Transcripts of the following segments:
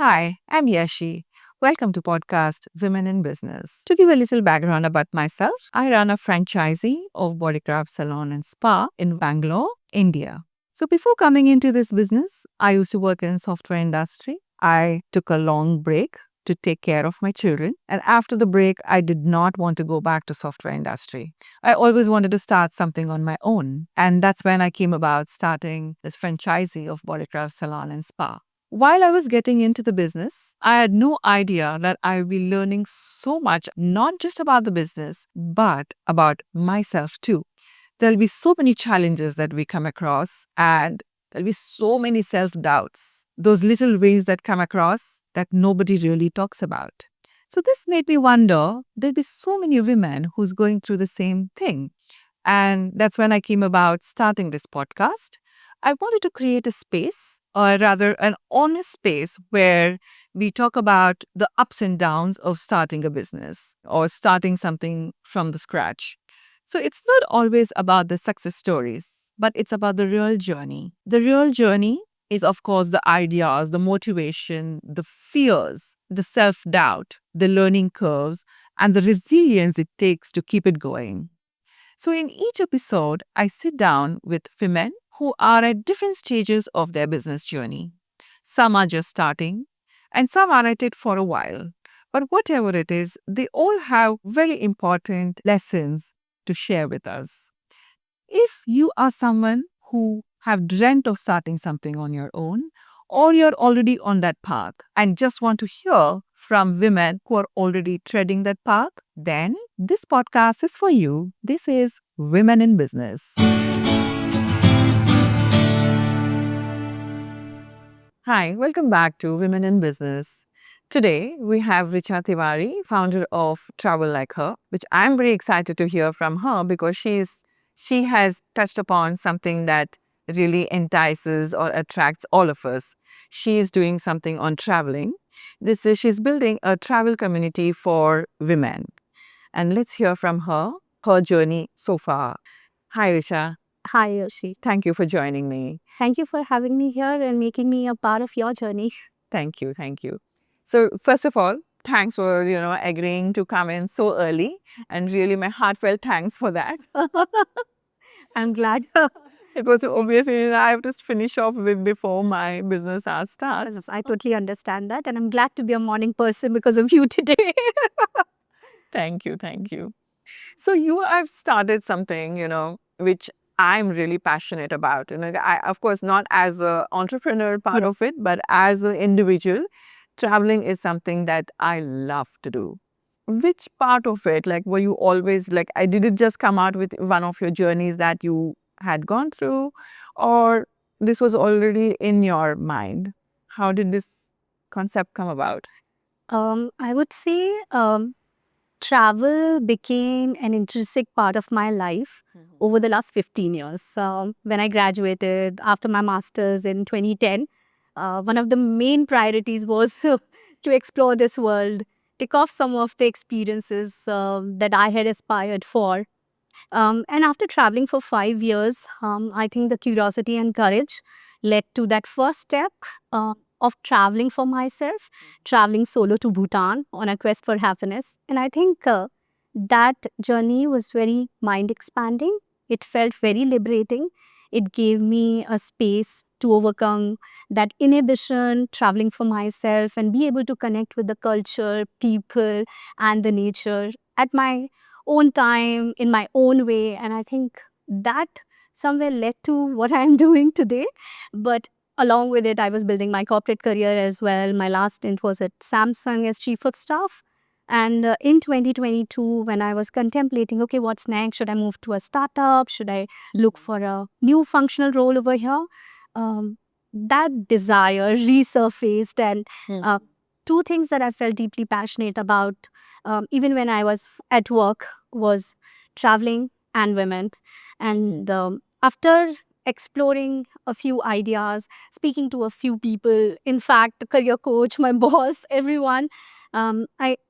Hi, I'm Yashi. Welcome to podcast Women in Business. To give a little background about myself, I run a franchisee of Bodycraft Salon and Spa in Bangalore, India. So before coming into this business, I used to work in software industry. I took a long break to take care of my children, and after the break I did not want to go back to software industry. I always wanted to start something on my own, and that's when I came about starting this franchisee of Bodycraft Salon and Spa. While I was getting into the business, I had no idea that I would be learning so much, not just about the business, but about myself too. There'll be so many challenges that we come across, and there'll be so many self doubts, those little ways that come across that nobody really talks about. So, this made me wonder there'll be so many women who's going through the same thing. And that's when I came about starting this podcast. I wanted to create a space, or rather, an honest space where we talk about the ups and downs of starting a business or starting something from the scratch. So it's not always about the success stories, but it's about the real journey. The real journey is, of course, the ideas, the motivation, the fears, the self doubt, the learning curves, and the resilience it takes to keep it going. So, in each episode, I sit down with women who are at different stages of their business journey. Some are just starting, and some are at it for a while. But whatever it is, they all have very important lessons to share with us. If you are someone who have dreamt of starting something on your own, or you're already on that path and just want to hear from women who are already treading that path, then this podcast is for you. This is Women in Business. Hi, welcome back to Women in Business. Today, we have Richa Tiwari, founder of Travel Like Her, which I'm very excited to hear from her because she has touched upon something that really entices or attracts all of us. She is doing something on traveling. She's building a travel community for women. And let's hear from her journey so far. Hi, Richa. Hi, Yoshi. Thank you for joining me. Thank you for having me here and making me a part of your journey. Thank you. Thank you. So, first of all, thanks for, agreeing to come in so early, and really my heartfelt thanks for that. I'm glad. It was obviously I have to finish off with before my business hours starts. I totally understand that, and I'm glad to be a morning person because of you today. Thank you. Thank you. So you have started something, which I'm really passionate about. And I, of course, not as an entrepreneur part Yes. of it, but as an individual, traveling is something that I love to do. Which part of it, like, were you always like, I did it just come out with one of your journeys that you had gone through, or this was already in your mind? How did this concept come about? I would say travel became an intrinsic part of my life over the last 15 years. When I graduated after my master's in 2010, one of the main priorities was to explore this world, tick off some of the experiences that I had aspired for. And after traveling for 5 years, I think the curiosity and courage led to that first step of traveling for myself, traveling solo to Bhutan on a quest for happiness. And I think that journey was very mind expanding. It felt very liberating. It gave me a space to overcome that inhibition, traveling for myself, and be able to connect with the culture, people, and the nature at my own time, in my own way. And I think that somewhere led to what I'm doing today. But along with it, I was building my corporate career as well. My last stint was at Samsung as chief of staff. And in 2022, when I was contemplating, okay, what's next? Should I move to a startup? Should I look for a new functional role over here? Um, that desire resurfaced, and two things that I felt deeply passionate about, even when I was at work, was traveling and women. And after exploring a few ideas, speaking to a few people, in fact, the career coach, my boss, everyone,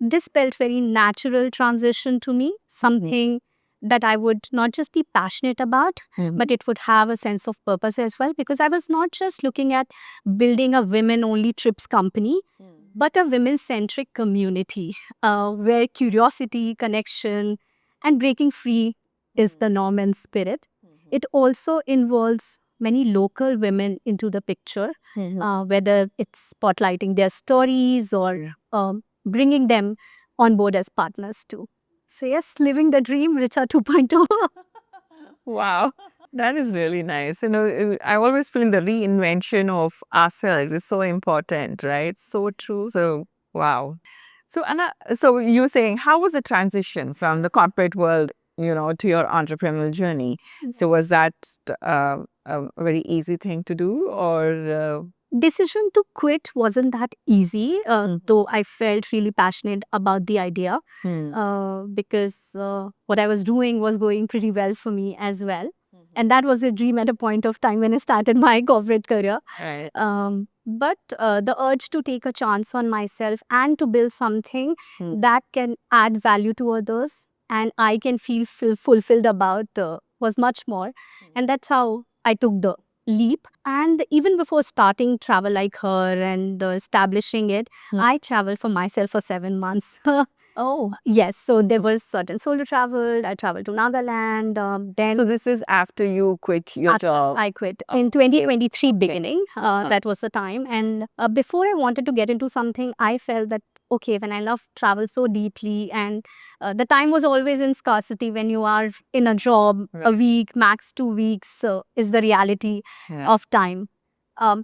this felt very natural transition to me, something that I would not just be passionate about, but it would have a sense of purpose as well. Because I was not just looking at building a women only trips company, but a women-centric community where curiosity, connection, and breaking free is the norm and spirit. It also involves many local women into the picture, whether it's spotlighting their stories or bringing them on board as partners too. So yes, living the dream, Richa 2.0. Wow. That is really nice. I always feel the reinvention of ourselves is so important, right? So true. So, wow. So, Anna, so you're saying, how was the transition from the corporate world, to your entrepreneurial journey? So, was that a very easy thing to do, or? Decision to quit wasn't that easy, though I felt really passionate about the idea because what I was doing was going pretty well for me as well. And that was a dream at a point of time when I started my corporate career. Right. But the urge to take a chance on myself and to build something that can add value to others and I can feel fulfilled about was much more. And that's how I took the leap. And even before starting Travel Like Her and establishing it, I traveled for myself for 7 months. Oh, yes. So there was certain solo travel. I traveled to Nagaland. Then So, this is after you quit your after job. I quit in 2023 beginning. That was the time. And before I wanted to get into something, I felt that, okay, when I love travel so deeply and the time was always in scarcity when you are in a job, a week, max 2 weeks is the reality of time.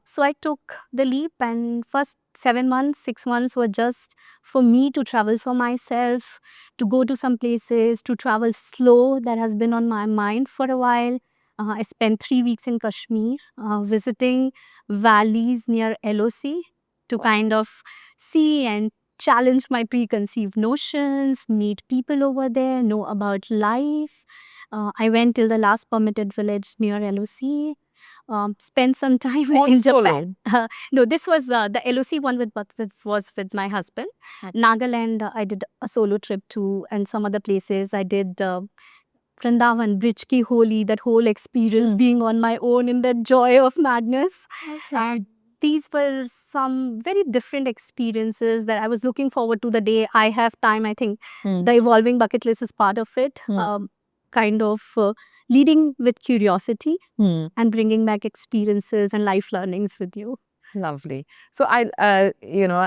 So I took the leap and first 7 months, 6 months were just for me to travel for myself, to go to some places, to travel slow. That has been on my mind for a while. I spent 3 weeks in Kashmir visiting valleys near LOC to kind of see and challenge my preconceived notions, meet people over there, know about life. I went till the last permitted village near LOC. Spent some time All in solo? Japan. No, this was the LOC one was with my husband. Nagaland, I did a solo trip to, and some other places. I did Vrindavan, Bridge Ki Holi, that whole experience being on my own in that joy of madness. These were some very different experiences that I was looking forward to the day I have time. I think the evolving bucket list is part of it. Kind of leading with curiosity and bringing back experiences and life learnings with you. Lovely. So I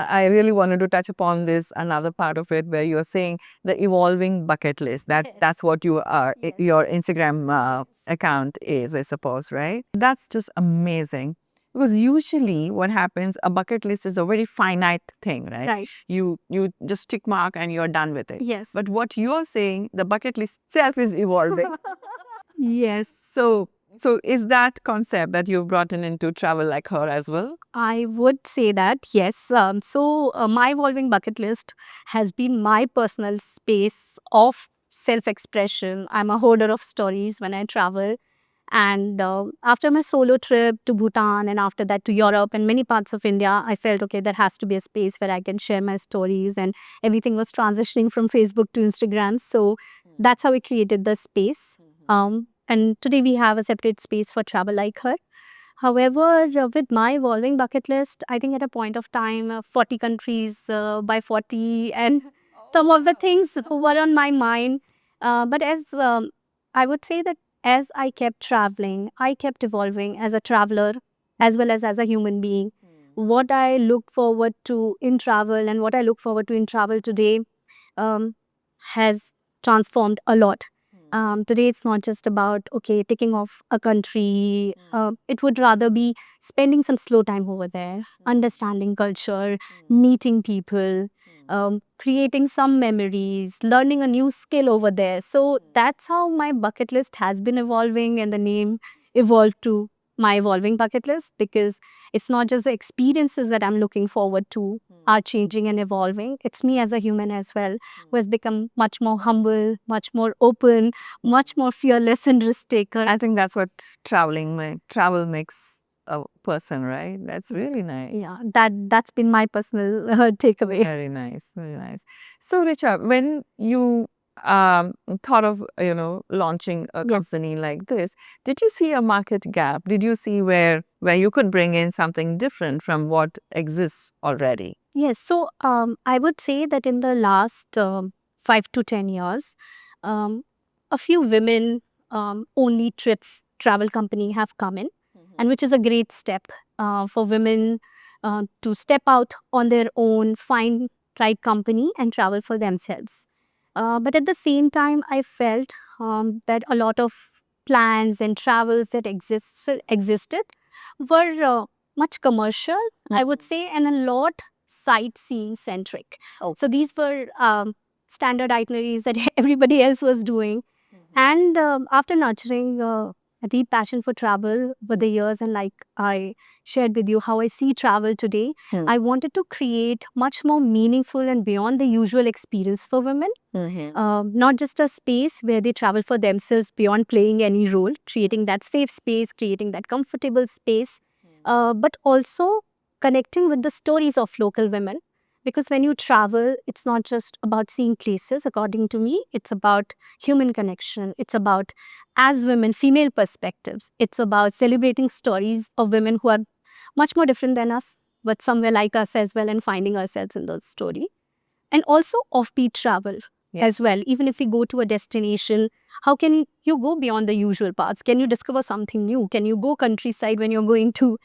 really wanted to touch upon this another part of it where you're saying the evolving bucket list. That's what you are. Your Instagram account is, I suppose, right? That's just amazing. Because usually what happens, a bucket list is a very finite thing, right? Right. You just tick mark and you're done with it. Yes. But what you're saying, the bucket list itself is evolving. Yes. So is that concept that you've brought into Travel Like Her as well? I would say that, yes. My evolving bucket list has been my personal space of self expression. I'm a hoarder of stories when I travel. And after my solo trip to Bhutan and after that to Europe and many parts of India, I felt, okay, there has to be a space where I can share my stories. And everything was transitioning from Facebook to Instagram. So that's how we created the space. And today we have a separate space for Travel Like Her. However, with my evolving bucket list, I think at a point of time, 40 countries by 40, and some of the things were on my mind. But as I would say that as I kept traveling, I kept evolving as a traveler as well as a human being. What I look forward to in travel and what I look forward to in travel today has transformed a lot. Today, it's not just about, okay, ticking off a country. It would rather be spending some slow time over there, understanding culture, meeting people, creating some memories, learning a new skill over there. So that's how my bucket list has been evolving, and the name evolved to my evolving bucket list because it's not just the experiences that I'm looking forward to are changing and evolving. It's me as a human as well who has become much more humble, much more open, much more fearless and risk taker. I think that's what travel makes a person, right? That's really nice. Yeah, that's been my personal takeaway. Very nice, very nice. So, Richa, when you thought of, launching a Yes. company like this, did you see a market gap? Did you see where you could bring in something different from what exists already? Yes. So I would say that in the last 5 to 10 years, um, a few women only trips travel company have come in, and which is a great step for women to step out on their own, find right company, and travel for themselves. But at the same time, I felt that a lot of plans and travels that existed were much commercial, I would say, and a lot sightseeing centric. Oh. So these were standard itineraries that everybody else was doing. And after nurturing a deep passion for travel over the years, and like I shared with you how I see travel today, I wanted to create much more meaningful and beyond the usual experience for women. Not just a space where they travel for themselves beyond playing any role, creating that safe space, creating that comfortable space, but also connecting with the stories of local women. Because when you travel, it's not just about seeing places, according to me, it's about human connection. It's about, as women, female perspectives. It's about celebrating stories of women who are much more different than us, but somewhere like us as well, and finding ourselves in those stories. And also offbeat travel as well. Even if we go to a destination, how can you go beyond the usual paths? Can you discover something new? Can you go countryside when you're going to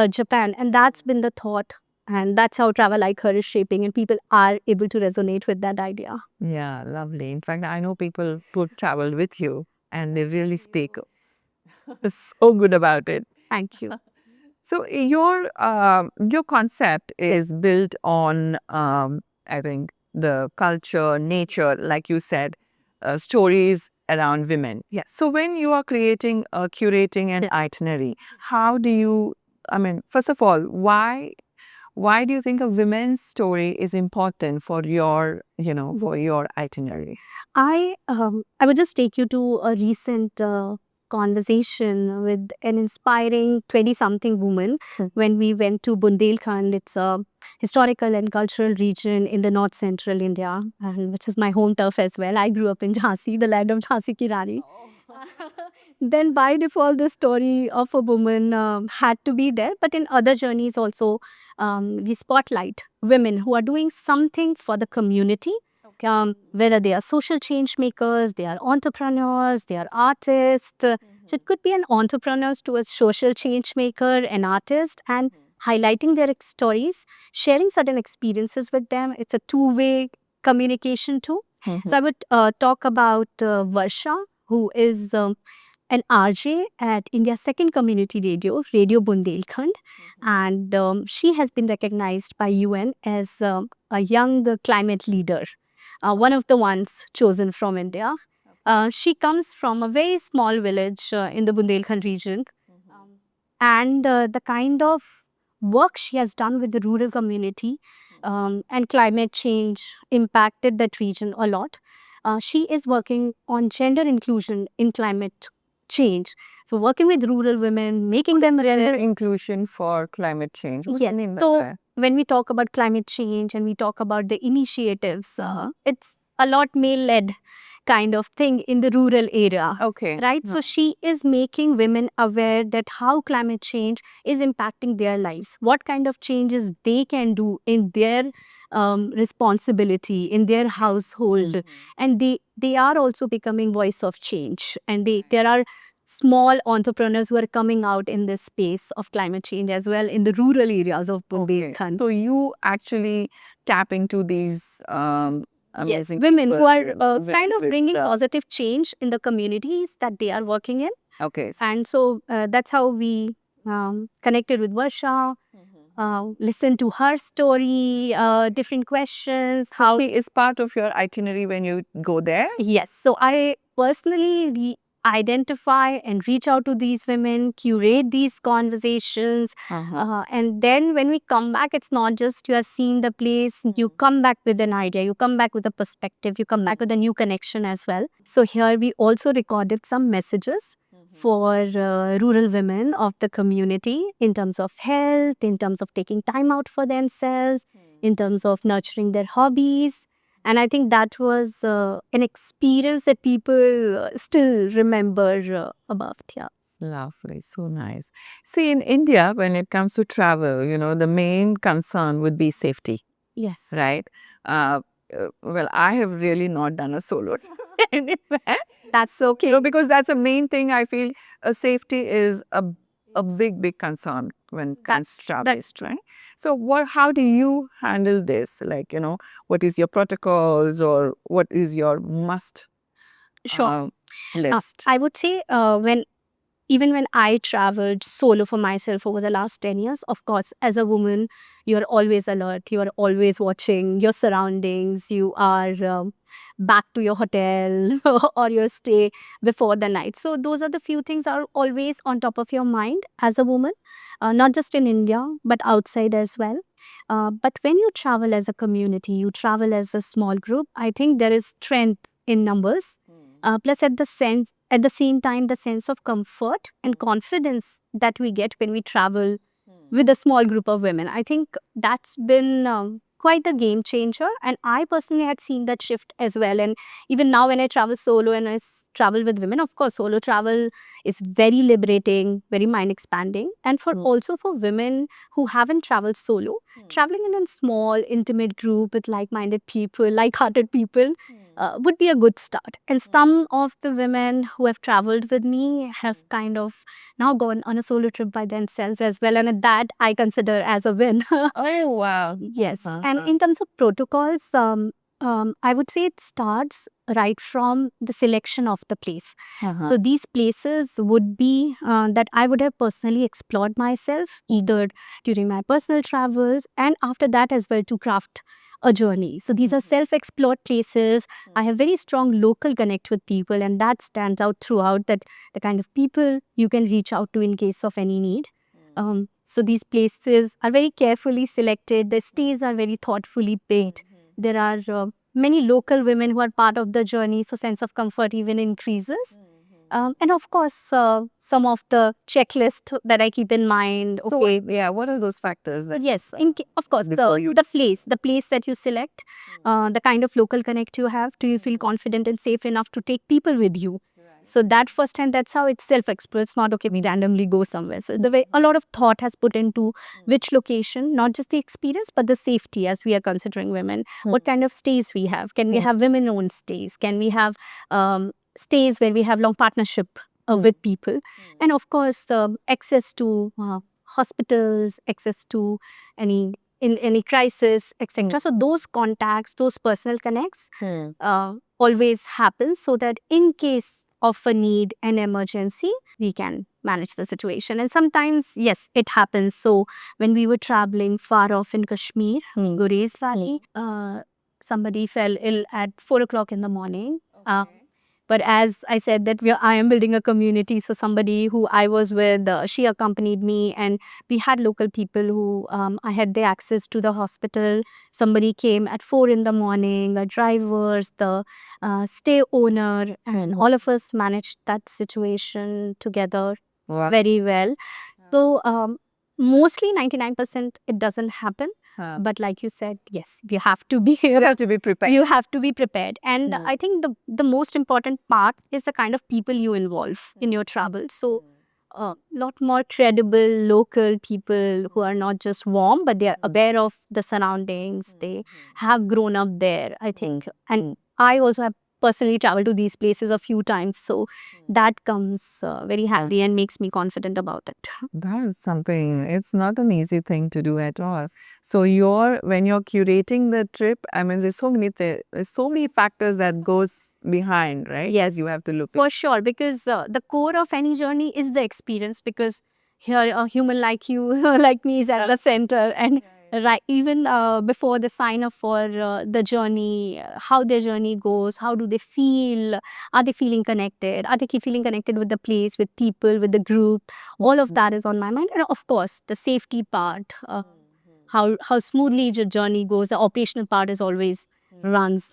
Japan? And that's been the thought. And that's how Travel Like Her is shaping, and people are able to resonate with that idea. Yeah, lovely. In fact, I know people who travel with you and they really speak so good about it. Thank you. So your concept is built on, I think, the culture, nature, like you said, stories around women. Yes. So when you are curating an Yes. itinerary, how do you? I mean, first of all, why do you think a women's story is important for your, for your itinerary? I would just take you to a recent conversation with an inspiring 20-something woman when we went to Bundelkhand. It's a historical and cultural region in the north central India, and which is my home turf as well. I grew up in Jhansi, the land of Jhansi Ki Rani. Then by default, the story of a woman had to be there. But in other journeys also, we spotlight women who are doing something for the community, whether they are social change makers, they are entrepreneurs, they are artists. So it could be an entrepreneur to a social change maker, an artist, and highlighting their stories, sharing certain experiences with them. It's a two-way communication too. So I would talk about Varsha, who is an RJ at India's second community radio, Radio Bundelkhand. And she has been recognized by UN as a young climate leader, one of the ones chosen from India. She comes from a very small village in the Bundelkhand region. And the kind of work she has done with the rural community and climate change impacted that region a lot. She is working on gender inclusion in climate change. So working with rural women, making them Gender inclusion for climate change. What do you mean by so that? when we talk about climate change and we talk about the initiatives, it's a lot male-led kind of thing in the rural area. Okay. Right? So she is making women aware that how climate change is impacting their lives, what kind of changes they can do in their responsibility, in their household. And they are also becoming voice of change. And there are small entrepreneurs who are coming out in this space of climate change as well in the rural areas of Bundelkhand. So you actually tap into these Yes, amazing women who people are with- kind of with, bringing positive change in the communities that they are working in. Okay. And so that's how we connected with Varsha, listened to her story, different questions. How he is part of your itinerary when you go there? Yes. So I personally identify and reach out to these women, curate these conversations. And then when we come back, it's not just you are seeing the place, you come back with an idea, you come back with a perspective, you come back with a new connection as well. So here we also recorded some messages for rural women of the community in terms of health, in terms of taking time out for themselves, in terms of nurturing their hobbies. And I think that was an experience that people still remember about. Yeah. It's lovely, so nice. See, in India, when it comes to travel, the main concern would be safety, Yes. right? Uh, well, I have really not done a solo trip anywhere. That's okay. Because that's the main thing I feel. Safety is a big concern when it comes to travelist, right? So, how do you handle this? Like, what is your protocols or what is your must Sure. list? I would say even when I traveled solo for myself over the last 10 years, of course, as a woman, you're always alert. You are always watching your surroundings. You are back to your hotel or your stay before the night. So those are the few things are always on top of your mind as a woman, not just in India, but outside as well. But when you travel as a community, you travel as a small group, I think there is strength in numbers. Plus, at the same time, the sense of comfort and confidence that we get when we travel with a small group of women. I think that's been quite a game changer. And I personally had seen that shift as well. And even now, when I travel solo and travel with women, of course, solo travel is very liberating, very mind expanding. And also for women who haven't traveled solo, traveling in a small, intimate group with like minded people, like hearted people would be a good start. And some of the women who have traveled with me have kind of now gone on a solo trip by themselves as well. And that I consider as a win. Oh, wow. Yes. And in terms of protocols, I would say it starts right from the selection of the place. So these places would be that I would have personally explored myself, either during my personal travels and after that as well to craft a journey. So these are self-explored places. I have very strong local connect with people, and that stands out throughout, that the kind of people you can reach out to in case of any need. So these places are very carefully selected. The stays are very thoughtfully picked. There are many local women who are part of the journey, so sense of comfort even increases. And of course, some of the checklist that I keep in mind. Okay, yeah. What are those factors that? Yes, of course, the place that you select, the kind of local connect you have. Do you feel confident and safe enough to take people with you? So that firsthand, that's how it's self-explore. It's not okay, we randomly go somewhere. So the way a lot of thought has put into which location, not just the experience, but the safety as we are considering women. What kind of stays we have? Can we have women-owned stays? Can we have stays where we have long partnership with people? And of course, access to hospitals, access to any crisis, etc. So those contacts, those personal connects always happen, so that in case of a need, an emergency, we can manage the situation. And sometimes, yes, it happens. So when we were traveling far off in Kashmir, Gurez Valley, somebody fell ill at 4 o'clock in the morning. But as I said that I am building a community, so somebody who I was with, she accompanied me, and we had local people who I had the access to the hospital. Somebody came at 4 in the morning, the drivers, the stay owner, and all of us managed that situation together very well. So mostly 99% it doesn't happen. But like you said, yes, you have to be You have to be prepared. you have to be prepared. And I think the most important part is the kind of people you involve in your travel. So a lot more credible local people who are not just warm, but they are aware of the surroundings. They have grown up there, I think. And I also have personally traveled to these places a few times. So that comes very handy and makes me confident about it. That's something, it's not an easy thing to do at all. So when you're curating the trip, I mean, there's so many factors that goes behind, right? Yes. You have to look at. For sure, because the core of any journey is the experience, because here a human like you, like me, is at the center. And right, even before the sign up for the journey, how their journey goes, how do they feel, are they feeling connected, are they feeling connected with the place, with people, with the group, all of that is on my mind. And of course, the safety part, how smoothly the journey goes, the operational part is always runs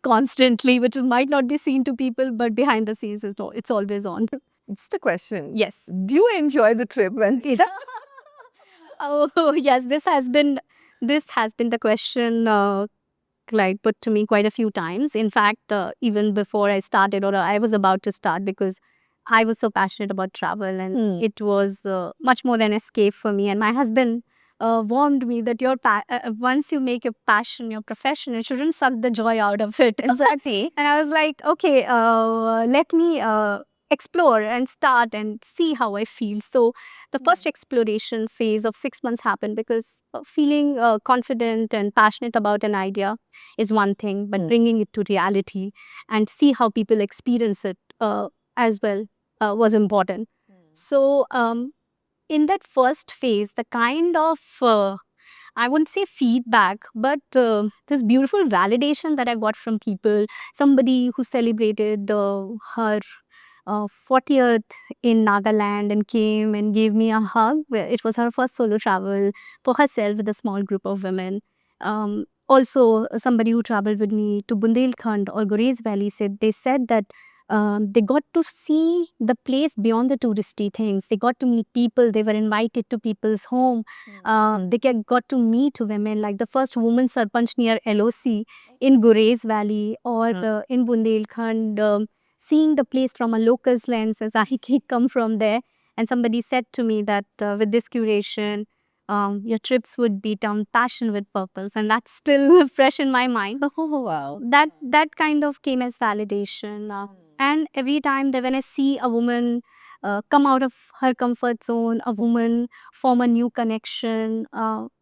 constantly, which might not be seen to people, but behind the scenes it's always on. Just a question. Yes. Do you enjoy the trip when? Oh yes, this has been the question like put to me quite a few times. In fact, even before I started or I was about to start, because I was so passionate about travel, and it was much more than escape for me. And my husband warned me that once you make your passion your profession, you shouldn't suck the joy out of it. Exactly. And I was like, okay, let me explore and start and see how I feel. So the first exploration phase of 6 months happened because feeling confident and passionate about an idea is one thing, but bringing it to reality and see how people experience it as well was important. So in that first phase, the kind of I wouldn't say feedback, but this beautiful validation that I got from people. Somebody who celebrated her 40th in Nagaland and came and gave me a hug. It was her first solo travel for herself with a small group of women. Also, somebody who traveled with me to Bundelkhand or Gurez Valley said that they got to see the place beyond the touristy things. They got to meet people. They were invited to people's home. Got to meet women, like the first woman sarpanch near LOC in Gurez Valley or in Bundelkhand. Seeing the place from a local's lens, as I come from there. And somebody said to me that with this curation, your trips would be down passion with purpose, and that's still fresh in my mind. Oh, wow. That kind of came as validation. And every time that when I see a woman come out of her comfort zone, a woman form a new connection,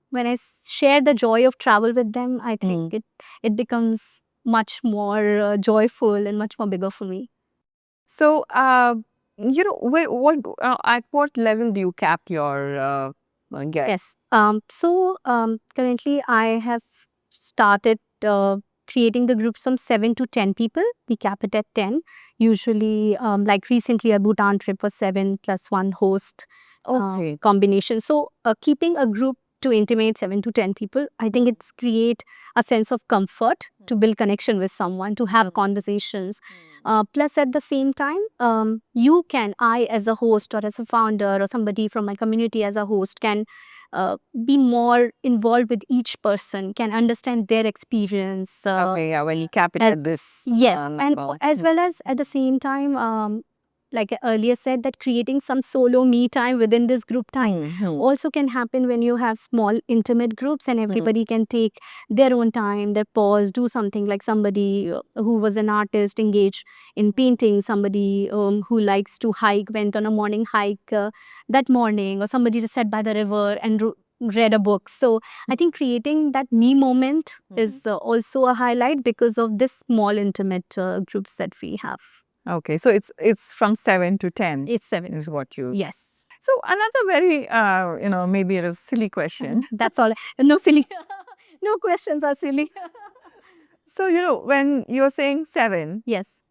when I share the joy of travel with them, I think it becomes much more joyful and much more bigger for me. So, at what level do you cap your guests? Yes. Currently I have started creating the groups from 7 to 10 people. We cap it at 10. Usually, like recently, a Bhutan trip was 7 plus 1 host Okay. combination. So, keeping a group to intimate 7 to 10 people, I think it's create a sense of comfort to build connection with someone, to have conversations. Plus, at the same time, I as a host or as a founder or somebody from my community as a host can be more involved with each person, can understand their experience. Okay, yeah, when you cap it as- at this and level. as well as at the same time, like I earlier said, that creating some solo me time within this group time also can happen when you have small intimate groups and everybody can take their own time, their pause, do something. Like somebody who was an artist engaged in painting, somebody who likes to hike went on a morning hike that morning, or somebody just sat by the river and read a book. So I think creating that me moment is also a highlight because of this small intimate groups that we have. Okay, so it's from 7 to 10 It's 7. is what you... Yes. So another very, maybe a silly question. That's all. No silly. No questions are silly. So, when you're saying 7, Yes.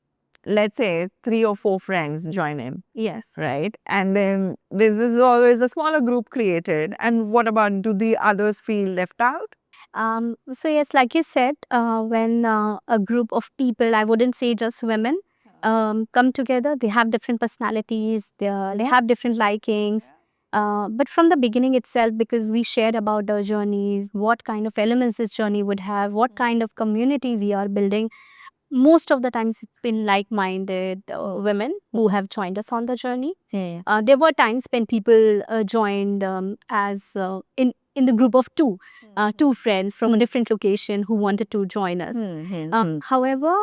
let's say 3 or 4 friends join in, Yes. right? And then there's always a smaller group created. And what about, do the others feel left out? So yes, like you said, when a group of people, I wouldn't say just women, come together, they have different personalities, they have different likings. But from the beginning itself, because we shared about our journeys, what kind of elements this journey would have, what kind of community we are building, most of the times it's been like-minded women who have joined us on the journey. There were times when people joined as in the group of two friends from a different location who wanted to join us. However,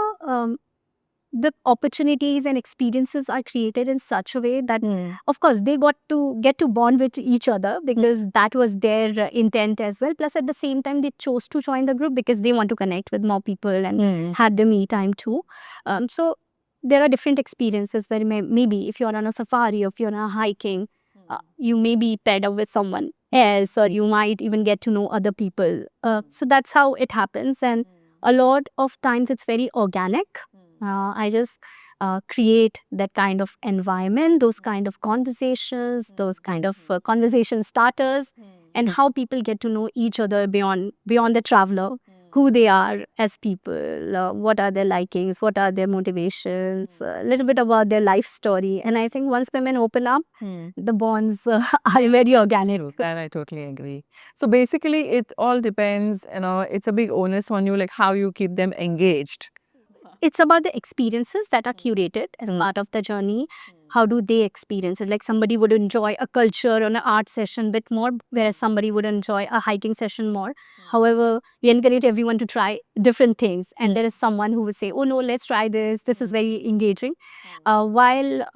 the opportunities and experiences are created in such a way that, of course, they got to get to bond with each other because that was their intent as well. Plus, at the same time, they chose to join the group because they want to connect with more people and had the me time too. So there are different experiences where maybe if you're on a safari or if you're on a hiking, you may be paired up with someone else, or you might even get to know other people. So that's how it happens, and a lot of times it's very organic. I just create that kind of environment, those kind of conversations, those kind of conversation starters, and how people get to know each other beyond the traveler. who they are as people, what are their likings, what are their motivations, a little bit about their life story. And I think once women open up, the bonds are very organic. True, that I totally agree. So basically, it all depends, it's a big onus on you, like how you keep them engaged. It's about the experiences that are curated as part of the journey. How do they experience it? Like somebody would enjoy a culture or an art session bit more, whereas somebody would enjoy a hiking session more. However, we encourage everyone to try different things. And there is someone who would say, oh no, let's try this. This is very engaging. While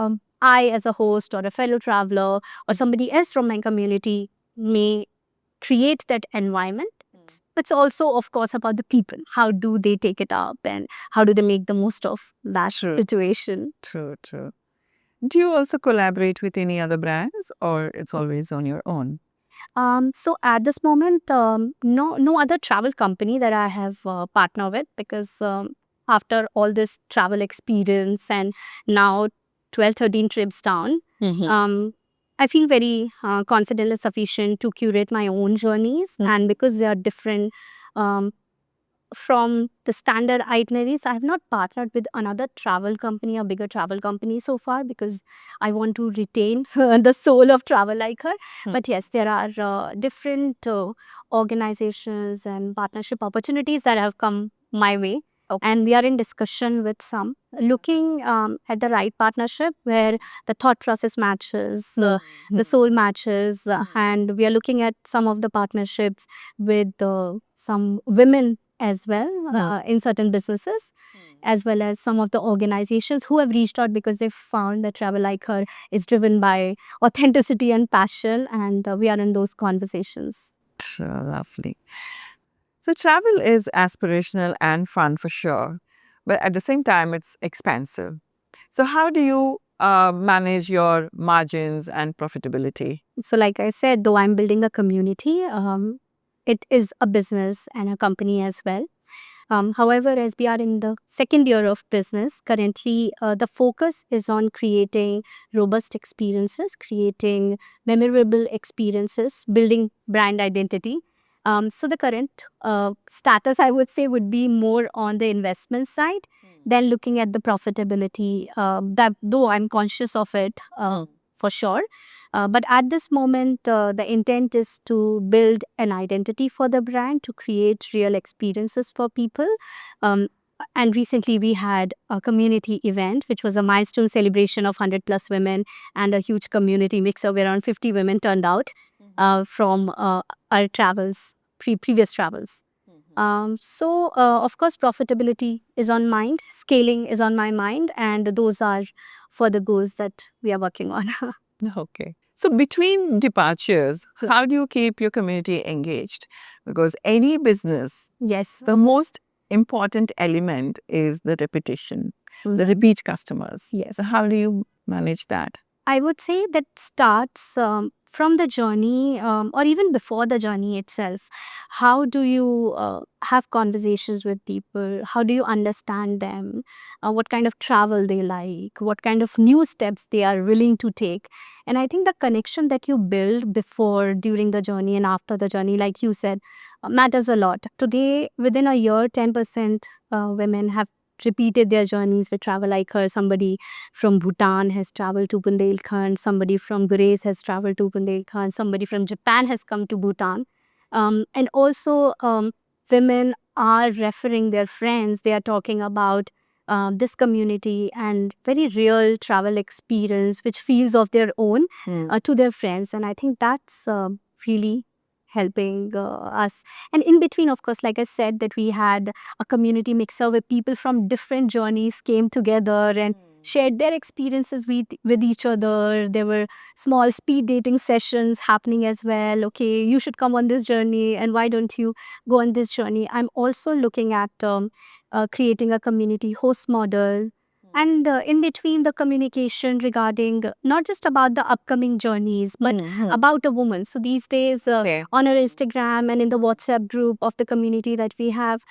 I, as a host or a fellow traveler or somebody else from my community may create that environment, it's also, of course, about the people. How do they take it up and how do they make the most of that True. situation? True, true. Do you also collaborate with any other brands, or it's always on your own? So at this moment, no other travel company that I have partnered with, because after all this travel experience and now 12, 13 trips down, I feel very confident and sufficient to curate my own journeys. And because they are different from the standard itineraries, I have not partnered with another travel company, a bigger travel company so far, because I want to retain the soul of Travel Like Her. But yes, there are different organizations and partnership opportunities that have come my way. And we are in discussion with some, looking at the right partnership where the thought process matches, the soul matches, and we are looking at some of the partnerships with some women as well in certain businesses, as well as some of the organizations who have reached out because they found that Travel Like Her is driven by authenticity and passion, and we are in those conversations. Lovely. So travel is aspirational and fun for sure, but at the same time, it's expensive. So how do you manage your margins and profitability? So like I said, though I'm building a community, it is a business and a company as well. However, as we are in the second year of business, currently the focus is on creating robust experiences, creating memorable experiences, building brand identity. So the current status, I would say, would be more on the investment side than looking at the profitability. That though I'm conscious of it for sure. But at this moment, the intent is to build an identity for the brand, to create real experiences for people. And recently we had a community event, which was a milestone celebration of 100 plus women and a huge community mix of around 50 women turned out from our travels, previous travels. So, of course, profitability is on mind, scaling is on my mind, and those are for the goals that we are working on. Okay. So between departures, how do you keep your community engaged? Because any business, Yes. the most important element is the repetition, the repeat customers. Yes. So how do you manage that? I would say that starts from the journey or even before the journey itself. How do you have conversations with people? How do you understand them? What kind of travel they like? What kind of new steps they are willing to take? And I think the connection that you build before, during the journey, and after the journey, like you said, matters a lot. Today, within a year, 10% women have repeated their journeys with Travel Like Her. Somebody from Bhutan has traveled to Bundelkhand, somebody from Grace has traveled to Bundelkhand, somebody from Japan has come to Bhutan. And also, women are referring their friends, they are talking about this community and very real travel experience, which feels of their own to their friends. And I think that's really helping us. And in between, of course, like I said, that we had a community mixer where people from different journeys came together and shared their experiences with each other. There were small speed dating sessions happening as well. Okay, you should come on this journey, and why don't you go on this journey? I'm also looking at creating a community host model. And in between, the communication regarding not just about the upcoming journeys, but about a woman. So these days, on our Instagram and in the WhatsApp group of the community that we have,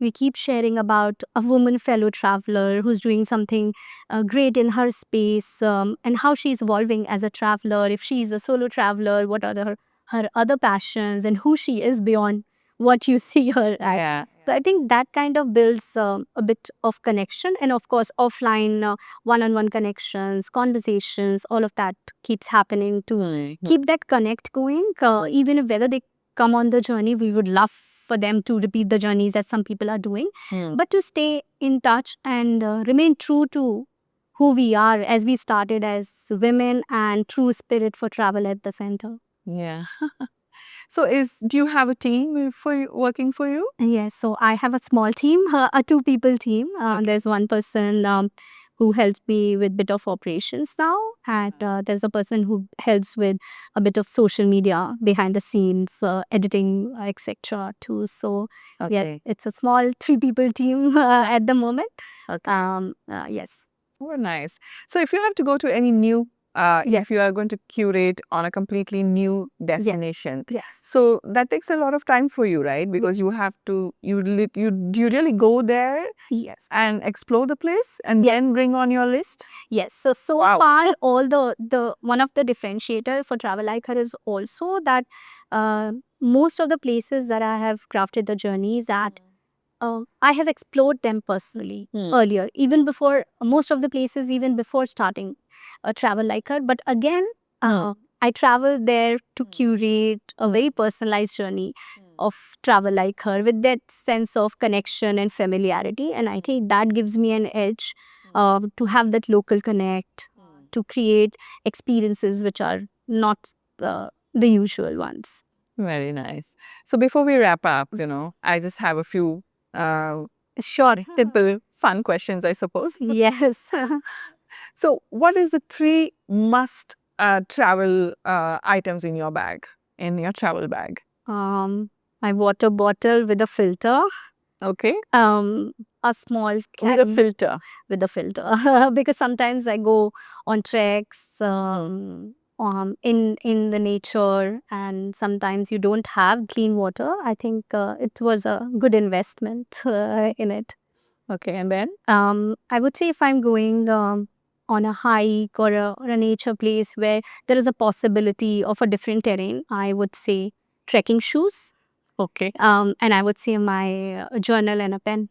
we keep sharing about a woman fellow traveler who's doing something great in her space, and how she's evolving as a traveler. If she's a solo traveler, what are her other passions, and who she is beyond what you see here at. Yeah. So I think that kind of builds a bit of connection, and of course offline one-on-one connections, conversations, all of that keeps happening to keep that connect going. Even if whether they come on the journey, we would love for them to repeat the journeys that some people are doing, but to stay in touch and remain true to who we are as we started as women, and true spirit for travel at the center. Yeah. So do you have a team working for you? Yes, so I have a small team, a two-people team. There's one person who helps me with bit of operations now, and there's a person who helps with a bit of social media behind the scenes, editing, etc. too. So yeah, Okay. it's a small three-people team at the moment. Okay. Yes. Oh, nice. So if you have to go to any new, if you are going to curate on a completely new destination, Yes. so that takes a lot of time for you, right? Because you have to, do you really go there Yes. and explore the place and Yes. then bring on your list? Yes. So Wow. far, all the one of the differentiator for Travel Like Her is also that most of the places that I have crafted the journeys at, I have explored them personally earlier, even before most of the places, even before starting Travel Like Her. But again, I traveled there to curate a very personalized journey of Travel Like Her with that sense of connection and familiarity. And I think that gives me an edge to have that local connect, to create experiences which are not the usual ones. Very nice. So before we wrap up, I just have a few short, simple, fun questions, I suppose. Yes. So what is the 3 must travel items in your bag, in your travel bag? My water bottle with a filter. Okay. A small With a can filter. with a filter because sometimes I go on treks in the nature, and sometimes you don't have clean water. I think it was a good investment in it. Okay, and then? I would say if I'm going on a hike or a nature place where there is a possibility of a different terrain, I would say trekking shoes. Okay. And I would say my journal and a pen.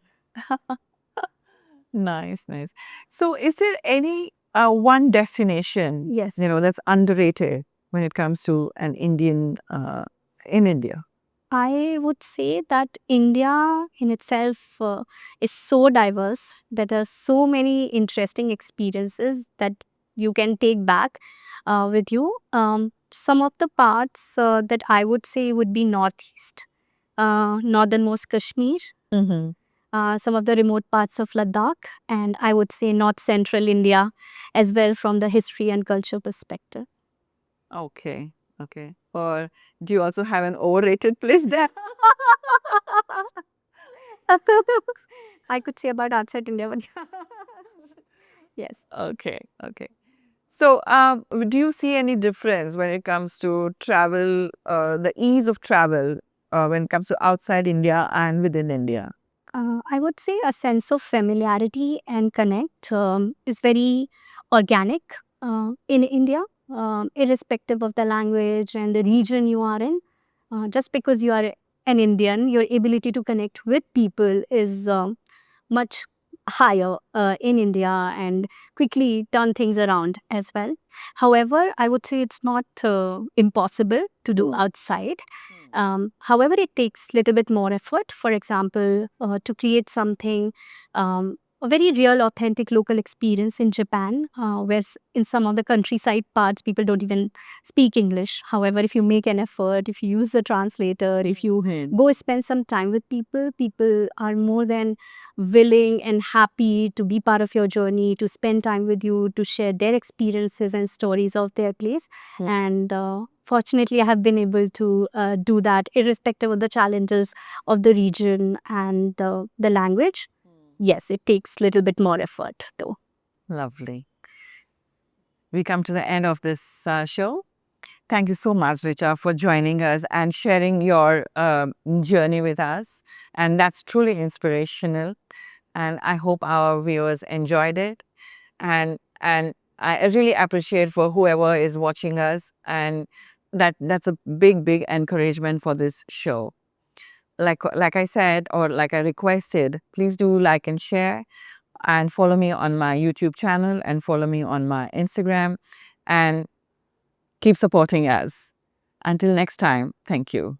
Nice, nice. So is there any one destination, Yes. that's underrated when it comes to an Indian in India? I would say that India in itself is so diverse that there are so many interesting experiences that you can take back with you. Some of the parts that I would say would be Northeast, northernmost Kashmir, Mm-hmm. some of the remote parts of Ladakh, and I would say North Central India as well from the history and culture perspective. Okay, okay. Or do you also have an overrated place there? I could say about outside India, but yes. Okay, okay. So, do you see any difference when it comes to travel, the ease of travel, when it comes to outside India and within India? I would say a sense of familiarity and connect is very organic in India, irrespective of the language and the region you are in. Just because you are an Indian, your ability to connect with people is much higher in India and quickly turn things around as well. However, I would say it's not impossible to do outside. However, it takes little bit more effort. For example, to create something, a very real, authentic local experience in Japan, where in some of the countryside parts, people don't even speak English. However, if you make an effort, if you use a translator, if you go spend some time with people, people are more than willing and happy to be part of your journey, to spend time with you, to share their experiences and stories of their place. And fortunately, I have been able to do that irrespective of the challenges of the region and the language. Yes, it takes a little bit more effort though. Lovely. We come to the end of this show. Thank you so much, Richa, for joining us and sharing your journey with us. And that's truly inspirational. And I hope our viewers enjoyed it. And I really appreciate for whoever is watching us, and that's a big encouragement for this show. like I said, or like I requested, please do like and share, and follow me on my YouTube channel, and follow me on my Instagram, and keep supporting us. Until next time, thank you.